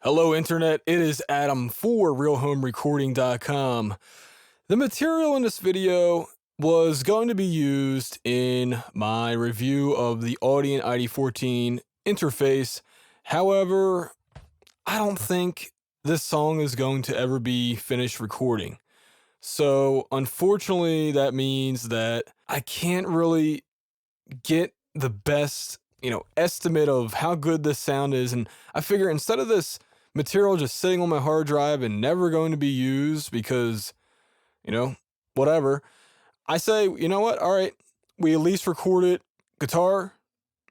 Hello, Internet. It is Adam for RealHomeRecording.com. The material in this video was going to be used in my review of the Audient iD14 interface. However, I don't think this song is going to ever be finished recording. So, unfortunately, that means that I can't really get the best, estimate of how good this sound is. And I figure instead of this material just sitting on my hard drive and never going to be used because, you know, whatever, I say, you know what? All right, we at least recorded guitar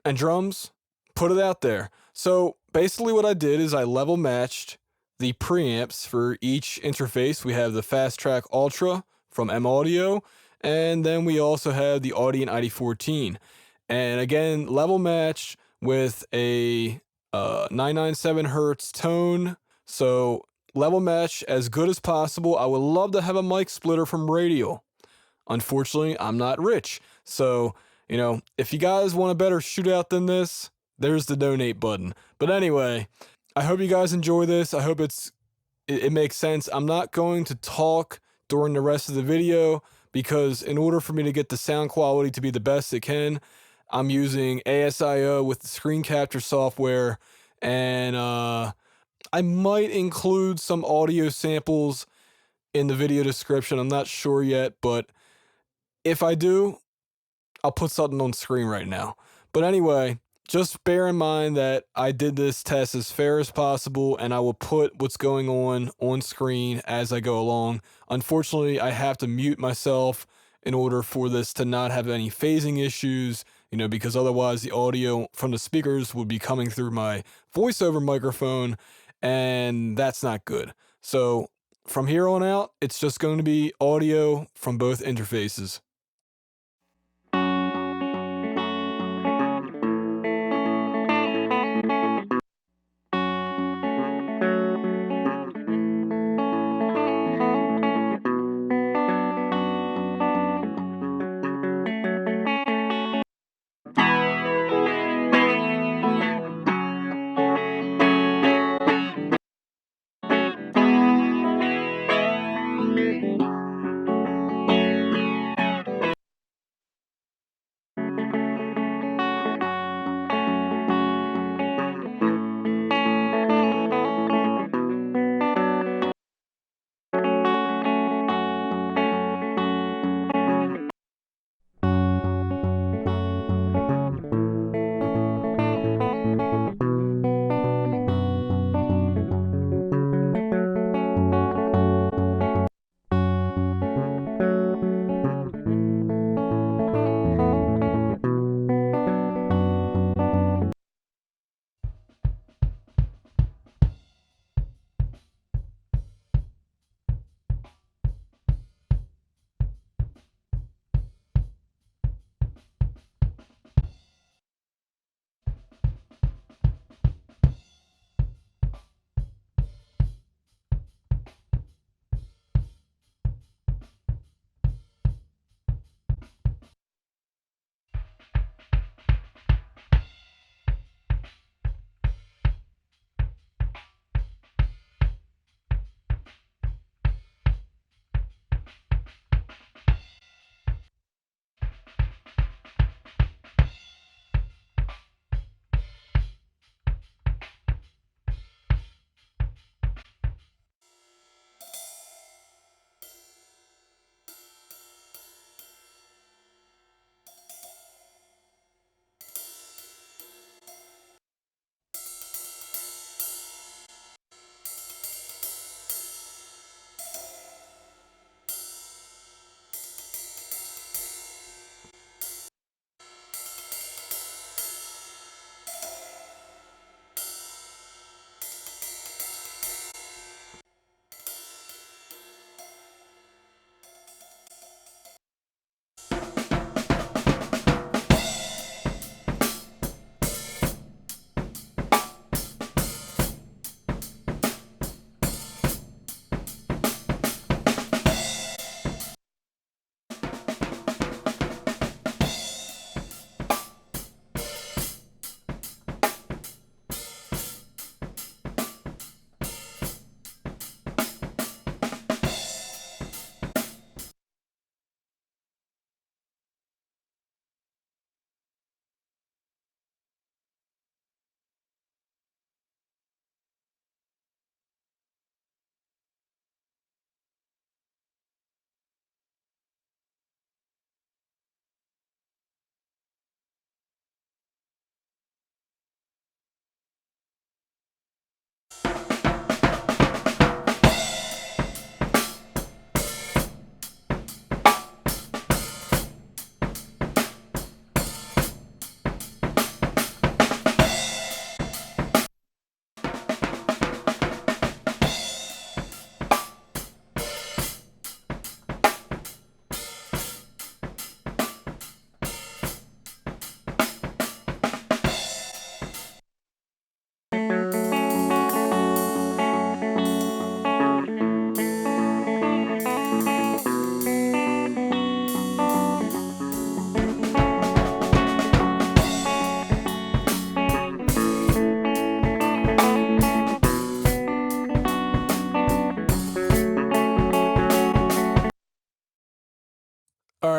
and drums, put it out there. So basically what I did is I level matched the preamps for each interface. We have the Fast Track Ultra from M Audio, and then we also have the Audient iD14. And again, level matched with a 997 hertz tone. So level match as good as possible. I would love to have a mic splitter from Radial. Unfortunately, I'm not rich. So, if you guys want a better shootout than this, there's the donate button. But anyway, I hope you guys enjoy this. I hope it makes sense. I'm not going to talk during the rest of the video because in order for me to get the sound quality to be the best it can, I'm using ASIO with the screen capture software, and I might include some audio samples in the video description. I'm not sure yet, but if I do, I'll put something on screen right now. But anyway, just bear in mind that I did this test as fair as possible, and I will put what's going on screen as I go along. Unfortunately, I have to mute myself in order for this to not have any phasing issues, because otherwise the audio from the speakers would be coming through my voiceover microphone, and that's not good. So from here on out, it's just going to be audio from both interfaces.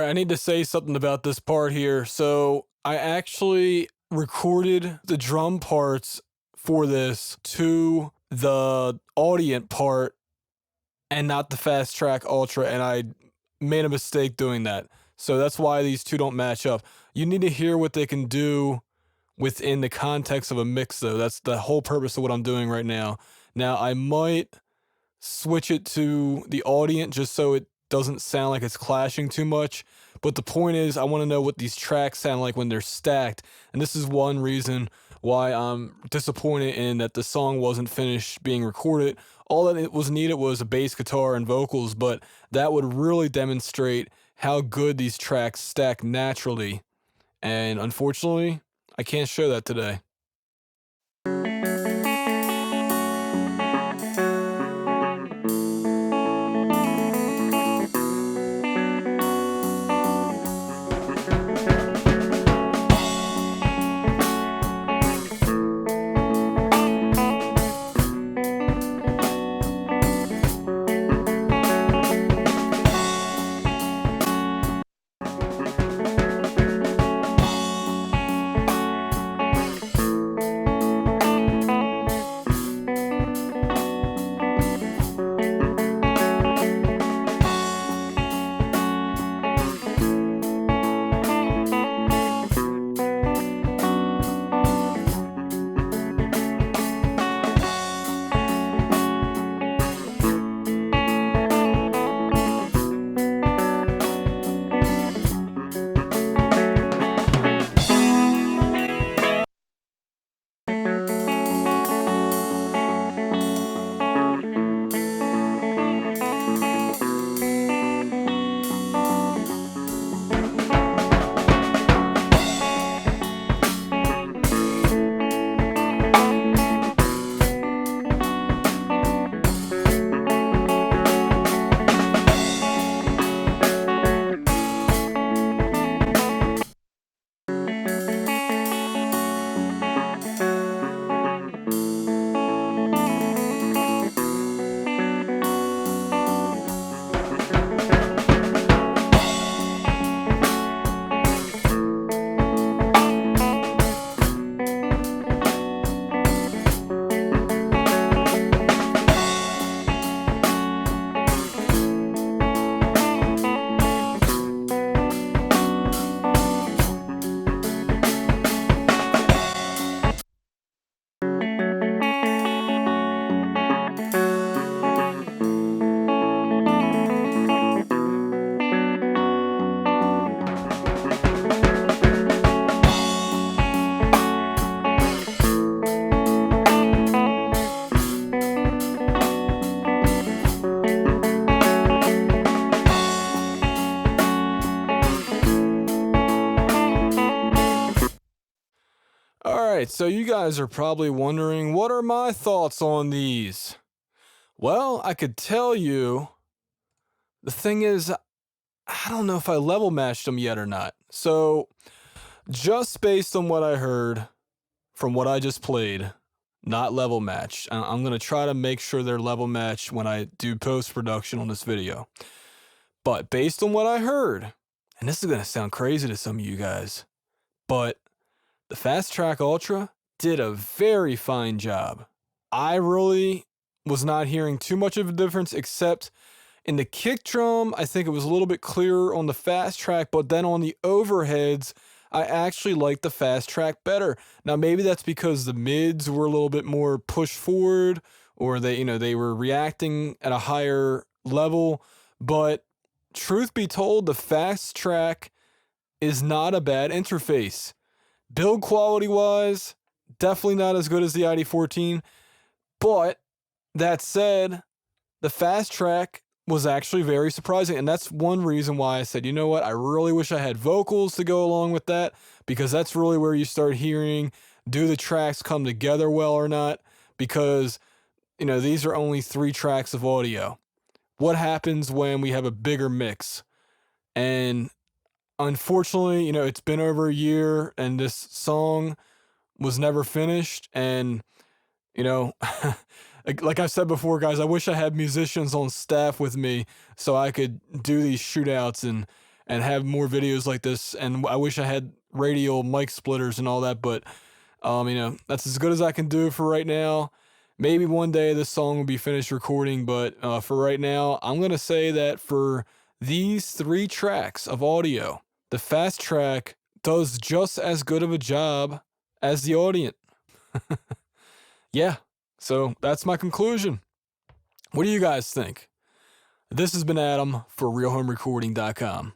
right, I need to say something about this part here. So I actually recorded the drum parts for this to the Audient part and not the Fast Track Ultra, and I made a mistake doing that. So that's why these two don't match up. You need to hear what they can do within the context of a mix, though. That's the whole purpose of what I'm doing right now. Now, I might switch it to the Audient just so it doesn't sound like it's clashing too much. But the point is, I want to know what these tracks sound like when they're stacked. And this is one reason why I'm disappointed in that the song wasn't finished being recorded. All that it was needed was a bass guitar and vocals, but that would really demonstrate how good these tracks stack naturally. And unfortunately, I can't show that today. Alright, so you guys are probably wondering, what are my thoughts on these? Well, I could tell you, the thing is, I don't know if I level matched them yet or not. So, just based on what I heard from what I just played, not level matched. I'm going to try to make sure they're level matched when I do post-production on this video. But based on what I heard, and this is going to sound crazy to some of you guys, but the Fast Track Ultra did a very fine job. I really was not hearing too much of a difference, except in the kick drum, I think it was a little bit clearer on the Fast Track, but then on the overheads, I actually liked the Fast Track better. Now, maybe that's because the mids were a little bit more pushed forward, or they were reacting at a higher level, but truth be told, the Fast Track is not a bad interface. Build quality wise, definitely not as good as the ID14, but that said, the Fast Track was actually very surprising, and that's one reason why I said, you know what, I really wish I had vocals to go along with that, because that's really where you start hearing, do the tracks come together well or not, because, these are only 3 tracks of audio. What happens when we have a bigger mix? And unfortunately, it's been over a year and this song was never finished. And, like I said before, guys, I wish I had musicians on staff with me so I could do these shootouts and have more videos like this. And I wish I had radial mic splitters and all that, but you know, that's as good as I can do for right now. Maybe one day this song will be finished recording, but for right now, I'm going to say that for these 3 tracks of audio, the fast track does just as good of a job as the Audient. Yeah, so that's my conclusion. What do you guys think? This has been Adam for RealHomeRecording.com.